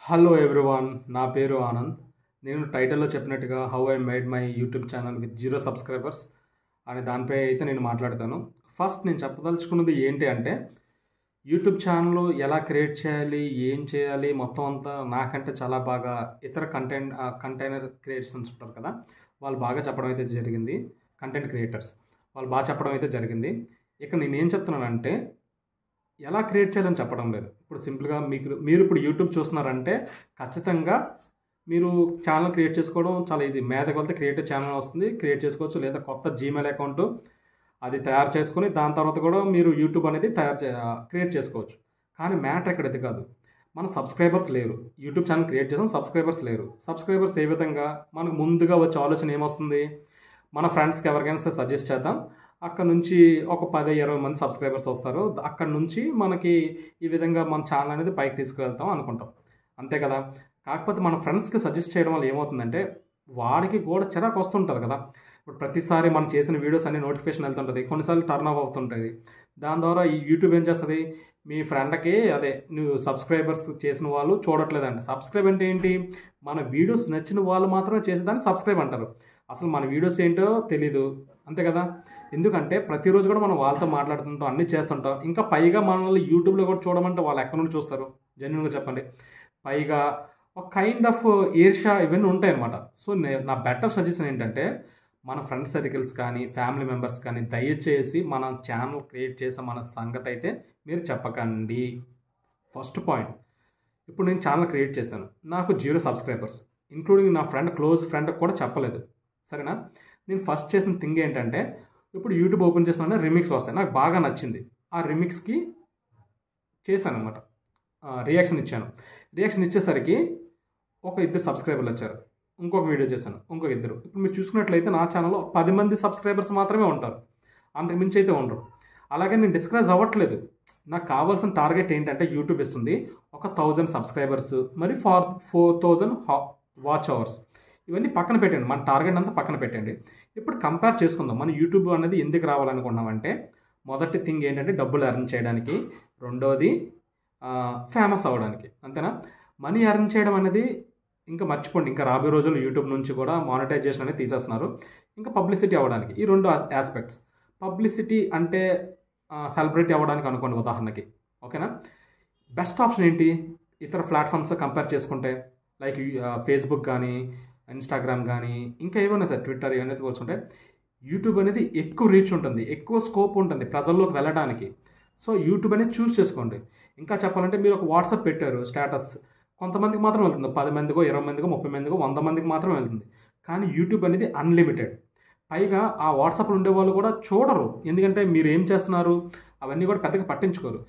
Hello everyone, నా పేరు ఆనంద్. నేను టైటిల్లో చెప్పినట్టుగా how I made my YouTube channel with 0 subscribers అనే దానిపై అయితే నేను మాట్లాడతాను. ఫస్ట్ నేను చెప్పదలుచుకున్నది ఏంటి అంటే, యూట్యూబ్ ఛానల్ ఎలా క్రియేట్ చేయాలి, ఏం చేయాలి, మొత్తం అంతా నాకంటే చాలా బాగా ఇతర కంటైనర్ క్రియేషన్స్ ఉంటారు కదా, వాళ్ళు బాగా చెప్పడం అయితే జరిగింది. కంటెంట్ క్రియేటర్స్ వాళ్ళు బాగా చెప్పడం అయితే జరిగింది. ఇక నేనేం చెప్తున్నానంటే, ఎలా క్రియేట్ చేయాలని చెప్పడం లేదు. ఇప్పుడు సింపుల్గా మీరు ఇప్పుడు యూట్యూబ్ చూస్తున్నారంటే ఖచ్చితంగా మీరు ఛానల్ క్రియేట్ చేసుకోవడం చాలా ఈజీ. మీదకి వెళ్తే క్రియేటివ్ ఛానల్ వస్తుంది, క్రియేట్ చేసుకోవచ్చు. లేదా కొత్త జీమెయిల్ అకౌంట్ అది తయారు చేసుకుని దాని తర్వాత కూడా మీరు యూట్యూబ్ అనేది క్రియేట్ చేసుకోవచ్చు. కానీ మ్యాటర్ ఇక్కడ ఇది కాదు. మన సబ్స్క్రైబర్స్ లేరు. యూట్యూబ్ ఛానల్ క్రియేట్ చేసాం, సబ్స్క్రైబర్స్ లేరు. సబ్స్క్రైబర్స్ ఏ విధంగా మనకు ముందుగా వచ్చే ఆలోచన ఏమొస్తుంది, మన ఫ్రెండ్స్కి ఎవరికైనా సరే సజెస్ట్ చేద్దాం, అక్కడ నుంచి ఒక 10-20 మంది సబ్స్క్రైబర్స్ వస్తారు, అక్కడ నుంచి మనకి ఈ విధంగా మన ఛానల్ అనేది పైకి తీసుకువెళ్తాం అనుకుంటాం, అంతే కదా. కాకపోతే మన ఫ్రెండ్స్కి సజెస్ట్ చేయడం వల్ల ఏమవుతుందంటే వాడికి కూడా చిరాకు వస్తుంటుంది కదా. ఇప్పుడు ప్రతిసారి మనం చేసిన వీడియోస్ అన్ని నోటిఫికేషన్ వెళ్తుంటుంది, కొన్నిసార్లు టర్న్ ఆఫ్ అవుతుంటుంది. దాని ద్వారా ఈ యూట్యూబ్ ఏం చేస్తుంది, మీ ఫ్రెండ్కి నువ్వు సబ్స్క్రైబర్స్ చేసిన వాళ్ళు చూడట్లేదంట. సబ్స్క్రైబ్ అంటే ఏంటి, మన వీడియోస్ నచ్చిన వాళ్ళు మాత్రమే చేసేదాన్ని సబ్స్క్రైబ్ అంటారు. అసలు మన వీడియోస్ ఏంటో తెలీదు, అంతే కదా. ఎందుకంటే ప్రతిరోజు కూడా మనం వాళ్ళతో మాట్లాడుతుంటాం, అన్నీ చేస్తుంటాం. ఇంకా పైగా మనల్ని యూట్యూబ్లో కూడా చూడమంటే వాళ్ళు ఎక్కడి నుండి చూస్తారు, జెన్యున్గా చెప్పండి. పైగా ఒక కైండ్ ఆఫ్ ఈర్ష్య ఇవన్నీ ఉంటాయి అన్నమాట. సో నా బెటర్ సజెషన్ ఏంటంటే, మన ఫ్రెండ్ సర్కిల్స్ కానీ ఫ్యామిలీ మెంబర్స్ కానీ దయచేసి మన ఛానల్ క్రియేట్ చేసే మన సంగతి అయితే మీరు చెప్పకండి. ఫస్ట్ పాయింట్, ఇప్పుడు నేను ఛానల్ క్రియేట్ చేశాను, నాకు 0 సబ్స్క్రైబర్స్, ఇంక్లూడింగ్ నా క్లోజ్ ఫ్రెండ్కి కూడా చెప్పలేదు, సరేనా. నేను ఫస్ట్ చేసిన థింగ్ ఏంటంటే, ఇప్పుడు యూట్యూబ్ ఓపెన్ చేస్తానంటే రిమిక్స్ వస్తాయి, నాకు బాగా నచ్చింది. ఆ రిమిక్స్కి చేశాను అనమాట, రియాక్షన్ ఇచ్చాను. రియాక్షన్ ఇచ్చేసరికి ఒక 2 సబ్స్క్రైబర్లు వచ్చారు. ఇంకొక వీడియో చేశాను, ఇంకొక 2. ఇప్పుడు మీరు చూసుకున్నట్లయితే నా ఛానల్లో 10 మంది సబ్స్క్రైబర్స్ మాత్రమే ఉంటారు, అంతకు మించి అయితే ఉండరు. అలాగే నేను డిస్కరేజ్ అవ్వట్లేదు. నాకు కావాల్సిన టార్గెట్ ఏంటంటే, యూట్యూబ్ ఇస్తుంది ఒక 1000 సబ్స్క్రైబర్స్, మరి 4000 వాచ్ అవర్స్. ఇవన్నీ పక్కన పెట్టండి, మన టార్గెట్ అంతా పక్కన పెట్టండి. ఇప్పుడు కంపేర్ చేసుకుందాం, మన యూట్యూబ్ అనేది ఎందుకు రావాలనుకున్నామంటే, మొదటి థింగ్ ఏంటంటే డబ్బులు ఎర్న్ చేయడానికి, రెండోది ఫేమస్ అవ్వడానికి, అంతేనా. మనీ ఎర్న్ చేయడం అనేది ఇంకా మర్చిపోండి, ఇంకా రాబోయే రోజుల్లో యూట్యూబ్ నుంచి కూడా మానిటైజేషన్ అనేది తీసేస్తున్నారు. ఇంకా పబ్లిసిటీ అవ్వడానికి ఈ 2 ఆస్పెక్ట్స్. పబ్లిసిటీ అంటే సెలబ్రిటీ అవ్వడానికి అనుకోండి ఉదాహరణకి, ఓకేనా. బెస్ట్ ఆప్షన్ ఏంటి, ఇతర ప్లాట్ఫామ్స్తో కంపేర్ చేసుకుంటే, లైక్ ఫేస్బుక్ కానీ ఇన్స్టాగ్రామ్ కానీ ఇంకా ఏమైనా సరే ట్విట్టర్ ఏమైనా కూర్చుంటే, యూట్యూబ్ అనేది ఎక్కువ రీచ్ ఉంటుంది, ఎక్కువ స్కోప్ ఉంటుంది ప్రజల్లోకి వెళ్ళడానికి. సో యూట్యూబ్ అనేది చూస్ చేసుకోండి. ఇంకా చెప్పాలంటే, మీరు ఒక వాట్సాప్ పెట్టారు స్టేటస్, కొంతమందికి మాత్రం వెళ్తుంది, 10 మందికో 20 మందికో 30 మందికో 100 మందికి మాత్రం వెళ్తుంది. కానీ యూట్యూబ్ అనేది అన్లిమిటెడ్. పైగా ఆ వాట్సాప్లో ఉండే వాళ్ళు కూడా చూడరు, ఎందుకంటే మీరు ఏం చేస్తున్నారు అవన్నీ కూడా పెద్దగా పట్టించుకోరు.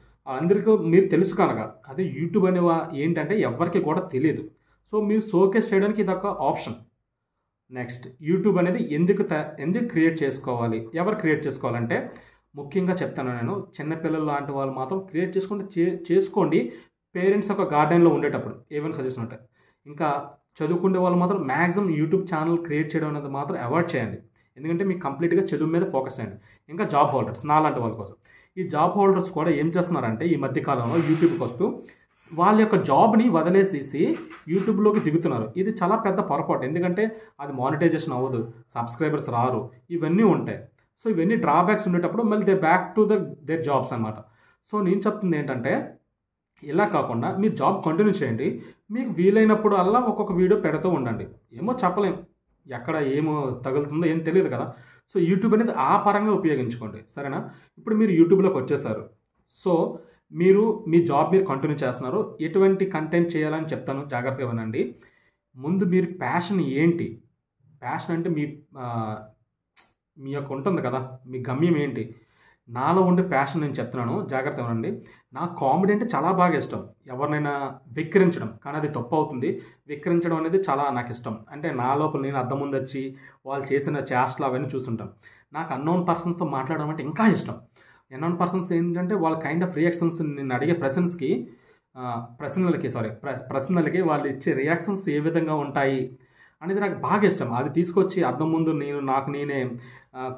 అందరికీ మీరు తెలుసు కనుక. అదే యూట్యూబ్ అనే ఏంటంటే ఎవరికి కూడా తెలియదు. సో మీరు షోకేస్ చేయడానికి ఇదొక ఆప్షన్. నెక్స్ట్, యూట్యూబ్ అనేది ఎందుకు క్రియేట్ చేసుకోవాలి, ఎవరు క్రియేట్ చేసుకోవాలంటే, ముఖ్యంగా చెప్తాను నేను, చిన్నపిల్లలు లాంటి వాళ్ళు మాత్రం క్రియేట్ చేసుకోండి. పేరెంట్స్ ఒక గార్డెన్లో ఉండేటప్పుడు ఏమైనా సజెషన్ ఉంటాయి. ఇంకా చదువుకునే వాళ్ళు మాత్రం మ్యాక్సిమం యూట్యూబ్ ఛానల్ క్రియేట్ చేయడం అనేది మాత్రం అవాయిడ్ చేయండి. ఎందుకంటే మీకు కంప్లీట్గా చదువు మీద ఫోకస్ చేయండి. ఇంకా జాబ్ హోల్డర్స్ నాలాంటి వాళ్ళ కోసం, ఈ జాబ్ హోల్డర్స్ కూడా ఏం చేస్తున్నారంటే, ఈ మధ్యకాలంలో యూట్యూబ్కి వస్తూ వాళ్ళ యొక్క జాబ్ని వదిలేసేసి యూట్యూబ్లోకి దిగుతున్నారు. ఇది చాలా పెద్ద పొరపాటు, ఎందుకంటే అది మానిటైజేషన్ అవ్వదు, సబ్స్క్రైబర్స్ రారు, ఇవన్నీ ఉంటాయి. సో ఇవన్నీ డ్రాబ్యాక్స్ ఉండేటప్పుడు మళ్ళీ they back to their jobs అనమాట. సో నేను చెప్తుంది ఏంటంటే, ఇలా కాకుండా మీరు జాబ్ కంటిన్యూ చేయండి. మీకు వీలైనప్పుడు అలా ఒక్కొక్క వీడియో పెడుతూ ఉండండి. ఏమో చెప్పలేం, ఎక్కడ ఏమో తగులుతుందో ఏం తెలియదు కదా. సో యూట్యూబ్ అనేది ఆ పరంగా ఉపయోగించుకోండి, సరేనా. ఇప్పుడు మీరు యూట్యూబ్లోకి వచ్చేసారు, సో మీరు మీ జాబ్ మీరు కంటిన్యూ చేస్తున్నారు. ఎటువంటి కంటెంట్ చేయాలని చెప్తాను, జాగ్రత్తగా వినండి. ముందు మీరు ప్యాషన్ ఏంటి, ప్యాషన్ అంటే మీ యొక్క ఉంటుంది కదా, మీ గమ్యం ఏంటి. నాలో ఉండే ప్యాషన్ నేను చెప్తున్నాను, జాగ్రత్తగా వినండి. నాకు కామెడీ అంటే చాలా బాగా ఇష్టం, ఎవరినైనా వెక్కిరించడం, కానీ అది తప్పు అవుతుంది. వెక్కిరించడం అనేది చాలా నాకు ఇష్టం. అంటే నా లోపల నేను అద్దం ముందు వచ్చి వాళ్ళు చేసిన చేష్టలు అవన్నీ చూస్తుంటాం. నాకు అన్నోన్ పర్సన్స్తో మాట్లాడడం అంటే ఇంకా ఇష్టం. అన్నోన్ పర్సన్స్ ఏంటంటే వాళ్ళ కైండ్ ఆఫ్ రియాక్షన్స్, నేను అడిగే ప్రశ్నలకి వాళ్ళు ఇచ్చే రియాక్షన్స్ ఏ విధంగా ఉంటాయి అనేది నాకు బాగా ఇష్టం. అది తీసుకొచ్చి అద్దం ముందు నేనే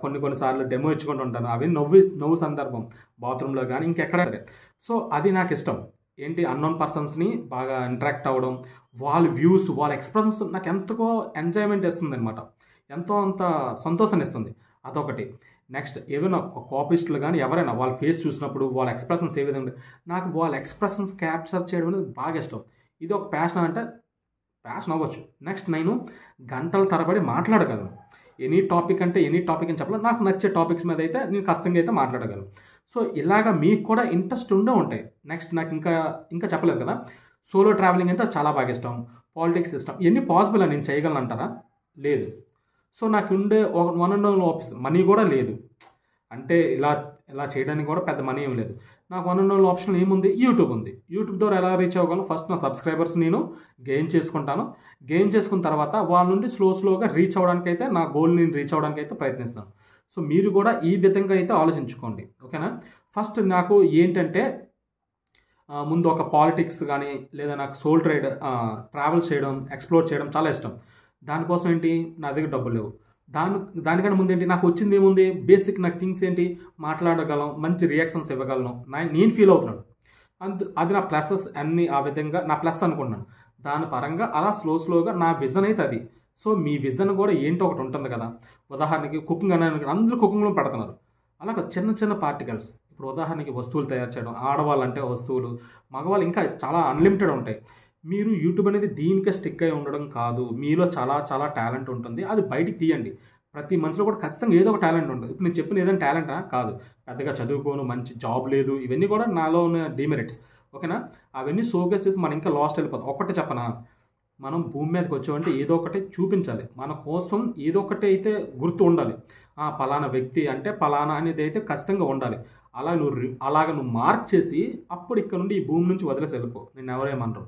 కొన్నిసార్లు డెమో ఇచ్చుకుంటూ ఉంటాను. అవి నవ్వు సందర్భం, బాత్రూంలో కానీ ఇంకెక్కడ సరే. సో అది నాకు ఇష్టం. ఏంటి అన్నోన్ పర్సన్స్ని బాగా ఇంటరాక్ట్ అవ్వడం, వాళ్ళ వ్యూస్, వాళ్ళ ఎక్స్ప్రెషన్స్ నాకు ఎంతకో ఎంజాయ్మెంట్ ఇస్తుంది అనమాట. ఎంతో అంత సంతోషాన్ని ఇస్తుంది. అదొకటి. నెక్స్ట్ ఏదైనా కాపీస్టులు కానీ ఎవరైనా వాళ్ళ ఫేస్ చూసినప్పుడు వాళ్ళ ఎక్స్ప్రెషన్స్ ఏ విధంగా నాకు వాళ్ళ ఎక్స్ప్రెషన్స్ క్యాప్చర్ చేయడం అనేది బాగా ఇష్టం. ఇది ఒక ప్యాషన్ అంటే ప్యాషన్ అవ్వచ్చు. నెక్స్ట్ నేను గంటల తరబడి మాట్లాడగలను. ఎనీ టాపిక్ అంటే ఎనీ టాపిక్ అని చెప్పలేదు, నాకు నచ్చే టాపిక్స్ మీద అయితే నేను కష్టంగా అయితే మాట్లాడగలను. సో ఇలాగా మీకు కూడా ఇంట్రెస్ట్ ఉండే ఉంటాయి. నెక్స్ట్ నాకు ఇంకా చెప్పలేదు కదా, సోలో ట్రావెలింగ్ అయితే చాలా బాగా ఇష్టం, పాలిటిక్స్ ఇష్టం. ఇవన్నీ పాసిబుల్ అని నేను చేయగలను అంటారా? లేదు. సో నాకు ఉండే one and only option money కూడా లేదు. అంటే ఇలా చేయడానికి కూడా పెద్ద మనీ ఏం లేదు. నాకు వన్ అండ్ ఓన్లీ ఆప్షన్ ఏముంది? యూట్యూబ్ ఉంది. యూట్యూబ్ ద్వారా ఎలా రీచ్ అవ్వగలను? ఫస్ట్ నా సబ్స్క్రైబర్స్ నేను గెయిన్ చేసుకుంటాను. గెయిన్ చేసుకున్న తర్వాత వాళ్ళ నుండి స్లోగా రీచ్ అవ్వడానికి అయితే నా గోల్ నేను రీచ్ అవ్వడానికి అయితే ప్రయత్నిస్తాను. సో మీరు కూడా ఈ విధంగా అయితే ఆలోచించుకోండి, ఓకేనా? ఫస్ట్ నాకు ఏంటంటే ముందు ఒక పాలిటిక్స్ కానీ లేదా నాకు సోల్ ట్రావెల్ చేయడం, ఎక్స్ప్లోర్ చేయడం చాలా ఇష్టం. దానికోసం ఏంటి, నా దగ్గర డబ్బులు లేవు. దానికంటే ముందు ఏంటి, నాకు వచ్చింది ఏముంది, బేసిక్ నాకు థింగ్స్ ఏంటి, మాట్లాడగలం, మంచి రియాక్షన్స్ ఇవ్వగలను, నేను ఫీల్ అవుతున్నాను. అది నా ప్లసెస్ అన్నీ ఆ విధంగా నా ప్లస్ అనుకున్నాను. దాని పరంగా అలా స్లోగా నా విజన్ అయితే అది. సో మీ విజన్ కూడా ఏంటో ఒకటి ఉంటుంది కదా. ఉదాహరణకి కుకింగ్ అనే అందరూ కుకింగ్లో పెడుతున్నారు. అలాగ చిన్న పార్టికల్స్, ఇప్పుడు ఉదాహరణకి వస్తువులు తయారు చేయడం, ఆడవాళ్ళంటే వస్తువులు, మగవాళ్ళు ఇంకా చాలా అన్లిమిటెడ్ ఉంటాయి. మీరు యూట్యూబ్ అనేది దీనికే స్టిక్ అయి ఉండడం కాదు, మీలో చాలా టాలెంట్ ఉంటుంది, అది బయటికి తీయండి. ప్రతి మనిషిలో కూడా ఖచ్చితంగా ఏదో ఒక టాలెంట్ ఉంటుంది. ఇప్పుడు నేను చెప్పిన ఏదైనా టాలెంటా? కాదు. పెద్దగా చదువుకోను, మంచి జాబ్ లేదు, ఇవన్నీ కూడా నాలో ఉన్న డిమెరిట్స్, ఓకేనా? అవన్నీ షోకేస్ చేసి మనం ఇంకా లాస్ట్ వెళ్ళిపోతాం. ఒకటి చెప్పనా, మనం భూమి మీదకి వచ్చామంటే ఏదో ఒకటి చూపించాలి, మన కోసం ఏదో ఒకటి అయితే గుర్తు ఉండాలి. పలానా వ్యక్తి అంటే పలానా అనేది అయితే ఖచ్చితంగా ఉండాలి. అలాగ నువ్వు మార్క్ చేసి అప్పుడు ఇక్కడ నుండి ఈ భూమి నుంచి వదిలేసి వెళ్ళిపో. నేను ఎవరేమనరు.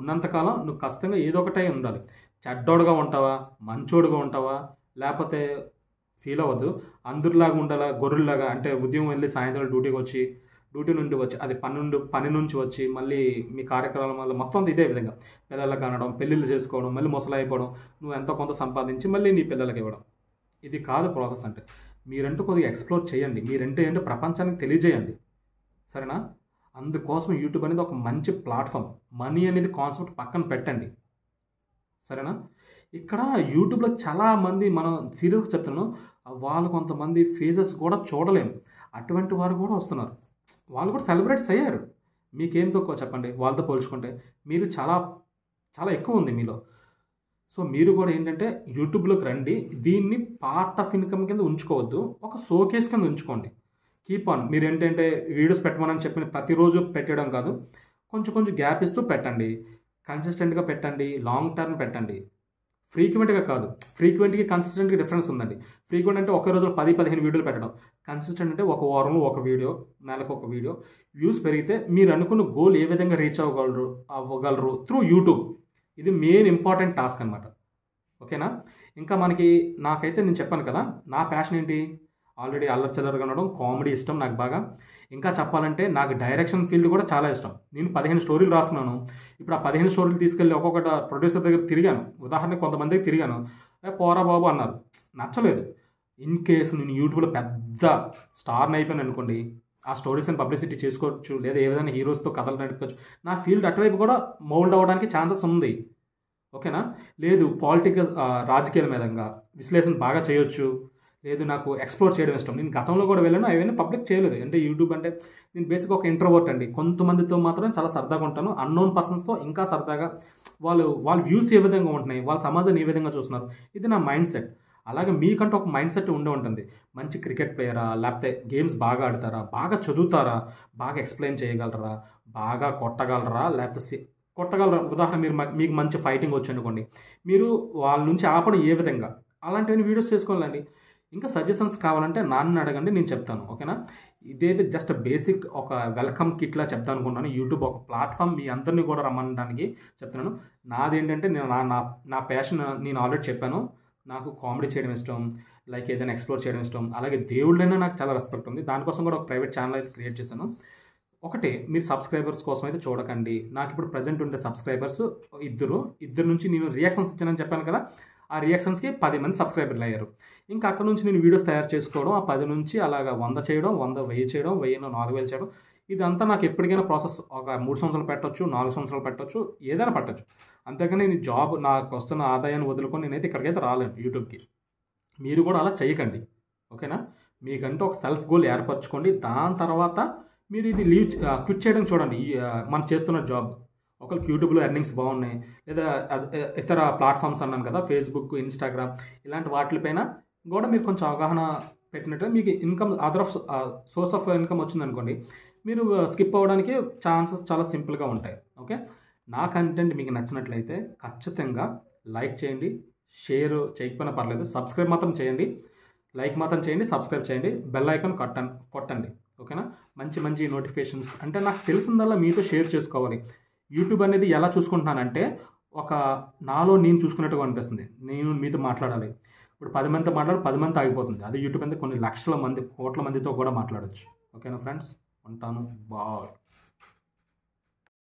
ఉన్నంతకాలం నువ్వు ఖచ్చితంగా ఏదో ఒకటే ఉండాలి. చెడ్డోడుగా ఉంటావా, మంచోడుగా ఉంటావా, లేకపోతే ఫీల్ అవ్వద్దు. అందరిలాగా ఉండాలా, గొర్రెల్లాగా. అంటే ఉదయం వెళ్ళి సాయంత్రం డ్యూటీ నుండి వచ్చి అది పని నుంచి వచ్చి మళ్ళీ మీ కార్యక్రమాల వల్ల మొత్తం అంతా ఇదే విధంగా పిల్లలకు అనడం, పెళ్ళిళ్ళు చేసుకోవడం, మళ్ళీ ముసలి అయిపోవడం, నువ్వు ఎంతో కొంత సంపాదించి మళ్ళీ నీ పిల్లలకి ఇవ్వడం. ఇది కాదు ప్రాసెస్. అంటే మీరంటూ కొద్దిగా ఎక్స్ప్లోర్ చేయండి, మీరంటే ఏంటో ప్రపంచానికి తెలియజేయండి, సరేనా? అందుకోసం యూట్యూబ్ అనేది ఒక మంచి ప్లాట్ఫామ్. మనీ అనేది కాన్సెప్ట్ పక్కన పెట్టండి, సరేనా? ఇక్కడ యూట్యూబ్లో చాలామంది, మనం సీరియస్గా చెప్తున్నాను, వాళ్ళు కొంతమంది ఫేసెస్ కూడా చూడలేము, అటువంటి వారు కూడా వస్తున్నారు. వాళ్ళు కూడా సెలబ్రిటీస్ అయ్యారు. మీకేం తక్కువ చెప్పండి వాళ్ళతో పోల్చుకుంటే? మీరు చాలా ఎక్కువ ఉంది మీలో. సో మీరు కూడా ఏంటంటే యూట్యూబ్లోకి రండి, దీన్ని పార్ట్ ఆఫ్ ఇన్కమ్ కింద ఉంచుకోవద్దు, ఒక షోకేస్ కింద ఉంచుకోండి. Keep on. మీరు ఏంటంటే వీడియోస్ పెట్టమని చెప్పిన ప్రతిరోజు పెట్టడం కాదు, కొంచెం గ్యాప్ ఇస్తూ పెట్టండి, కన్సిస్టెంట్గా పెట్టండి, లాంగ్ టర్మ్ పెట్టండి, ఫ్రీక్వెంట్గా కాదు. ఫ్రీక్వెంట్కి కన్సిస్టెంట్గా డిఫరెన్స్ ఉందండి. ఫ్రీక్వెంట్ అంటే ఒక రోజులో 10-15 వీడియోలు పెట్టడం, కన్సిస్టెంట్ అంటే ఒక వారంలో ఒక వీడియో, నెలకు ఒక వీడియో. వ్యూస్ పెరిగితే మీరు అనుకున్న గోల్ ఏ విధంగా రీచ్ అవ్వగలరు త్రూ యూట్యూబ్. ఇది మెయిన్ ఇంపార్టెంట్ టాస్క్ అనమాట, ఓకేనా? ఇంకా నాకైతే నేను చెప్పాను కదా, నా ప్యాషన్ ఏంటి, ఆల్రెడీ అల్లర్చల్లరగా ఉండడం, కామెడీ ఇష్టం నాకు బాగా. ఇంకా చెప్పాలంటే నాకు డైరెక్షన్ ఫీల్డ్ కూడా చాలా ఇష్టం. నేను 15 స్టోరీలు రాసుకున్నాను. ఇప్పుడు ఆ 15 స్టోరీలు తీసుకెళ్ళి ఒక్కొక్కటి ప్రొడ్యూసర్ దగ్గర తిరిగాను. ఉదాహరణకి కొంతమందికి తిరిగాను, పోరా బాబు అన్నారు, నచ్చలేదు. ఇన్ కేసు నేను యూట్యూబ్లో పెద్ద స్టార్ని అయిపోయాను అనుకోండి, ఆ స్టోరీస్ని పబ్లిసిటీ చేసుకోవచ్చు, లేదా ఏ విధంగా హీరోస్తో కథలు నడుపుకోవచ్చు. నా ఫీల్డ్ అటువైపు కూడా మౌల్డ్ అవ్వడానికి ఛాన్సెస్ ఉంది, ఓకేనా? లేదు రాజకీయాల మీదంగా విశ్లేషణ బాగా చేయొచ్చు, లేదు నాకు ఎక్స్ప్లోర్ చేయడం ఇష్టం. నేను గతంలో కూడా వెళ్ళాను, అవన్నీ పబ్లిక్ చేయలేదు. అంటే యూట్యూబ్ అంటే నేను బేసిక్గా ఒక ఇంట్రోవర్ట్ అండి. కొంతమందితో మాత్రం చాలా సరదాగా ఉంటాను, అన్నోన్ పర్సన్స్తో ఇంకా సరదాగా. వాళ్ళ వ్యూస్ ఏ విధంగా ఉంటున్నాయి, వాళ్ళ సమాజాన్ని ఏ విధంగా చూస్తున్నారు, ఇది నా మైండ్ సెట్. అలాగే మీకంటూ ఒక మైండ్ సెట్ ఉంటుంది. మంచి క్రికెట్ ప్లేయరా, లేకపోతే గేమ్స్ బాగా ఆడతారా, బాగా చదువుతారా, బాగా ఎక్స్ప్లెయిన్ చేయగలరా, బాగా కొట్టగలరా, లేకపోతే కొట్టగలరా. ఉదాహరణ మీకు మంచి ఫైటింగ్ వచ్చు అనుకోండి, మీరు వాళ్ళ నుంచి ఆపడం ఏ విధంగా, అలాంటివన్నీ వీడియోస్ చేసుకోవాలండి. ఇంకా సజెషన్స్ కావాలంటే నన్ను అడగండి, నేను చెప్తాను, ఓకేనా? ఇదైతే జస్ట్ బేసిక్ ఒక వెల్కమ్ కిట్లా చెప్తాను అనుకున్నాను. యూట్యూబ్ ఒక ప్లాట్ఫామ్, మీ అందరినీ కూడా రమ్మనడానికి చెప్తున్నాను. నాదేంటంటే నా ప్యాషన్ నేను ఆల్రెడీ చెప్పాను. నాకు కామెడీ చేయడం ఇష్టం, లైక్ ఏదైనా ఎక్స్ప్లోర్ చేయడం ఇష్టం. అలాగే దేవుళ్ళైనా నాకు చాలా రెస్పెక్ట్ ఉంది. దానికోసం కూడా ఒక ప్రైవేట్ ఛానల్ అయితే క్రియేట్ చేశాను. ఒకటి, మీరు సబ్స్క్రైబర్స్ కోసం అయితే చూడకండి. నాకు ఇప్పుడు ప్రజెంట్ ఉండే సబ్స్క్రైబర్స్ ఇద్దరు నుంచి నేను రియాక్షన్స్ ఇచ్చానని చెప్పాను కదా, ఆ రియాక్షన్స్కి 10 మంది సబ్స్క్రైబర్లు అయ్యారు. ఇంకా అక్కడ నుంచి నేను వీడియోస్ తయారు చేసుకోవడం, ఆ 10 నుంచి అలాగా 100 చేయడం, 100 1000 చేయడం, 1000 4000 చేయడం, ఇదంతా నాకు ఎప్పటికైనా ప్రాసెస్ ఒక 3 సంవత్సరాలు పెట్టొచ్చు, 4 సంవత్సరాలు పెట్టొచ్చు, ఏదైనా పట్టొచ్చు. అంతేగాని నేను జాబ్ నాకు వస్తున్న ఆదాయాన్ని వదులుకొని నేనైతే ఇక్కడికైతే రాలేను యూట్యూబ్‌కి. మీరు కూడా అలా చేయకండి. ఓకేనా? మీకంటూ ఒక సెల్ఫ్ గోల్ ఏర్పరచుకోండి. దాని తర్వాత మీరు ఇది క్విట్ చేయడానికి చూడండి. మనం చేస్తున్న జాబ్. ఒకళ్ళకి యూట్యూబ్‌లో ఎర్నింగ్స్ బాగున్నాయి, లేదా ఇతర ప్లాట్‌ఫామ్స్ అన్నాను కదా! ఫేస్‌బుక్, ఇన్‌స్టాగ్రామ్ ఇలాంటి వాటిలపైన కూడా మీరు కొంచెం అవగాహన పెట్టినట్టు మీకు ఇన్‌కమ్ సోర్స్ ఆఫ్ ఇన్‌కమ్ వచ్చిందనుకోండి, మీరు స్కిప్ అవ్వడానికి ఛాన్సెస్ చాలా సింపుల్‌గా ఉంటాయి. ఓకే? నా కంటెంట్ మీకు నచ్చినట్లయితే ఖచ్చితంగా లైక్ చేయండి. షేర్ చేయకపోయినా పర్లేదు. సబ్స్క్రైబ్ మాత్రం చేయండి. లైక్ మాత్రం చేయండి, సబ్స్క్రైబ్ చేయండి, బెల్ ఐకాన్ కొట్టండి. ఓకేనా? మంచి మంచి నోటిఫికేషన్స్ అంటే నాకు తెలిసిందల్లా మీతో షేర్ చేసుకోవాలి. యూట్యూబ్ అనేది ఎలా చూసుకుంటున్నానంటే ఒక నాలో నేను చూసుకున్నట్టుగా అనిపిస్తుంది. నేను మీతో మాట్లాడాలి. ఇప్పుడు 10 మందితో 10 మందితో ఆగిపోతుంది. అదే యూట్యూబ్ అంటే కొన్ని లక్షల మంది, కోట్ల మందితో కూడా మాట్లాడొచ్చు. ఓకేనా ఫ్రెండ్స్? ఉంటాను. బాయ్.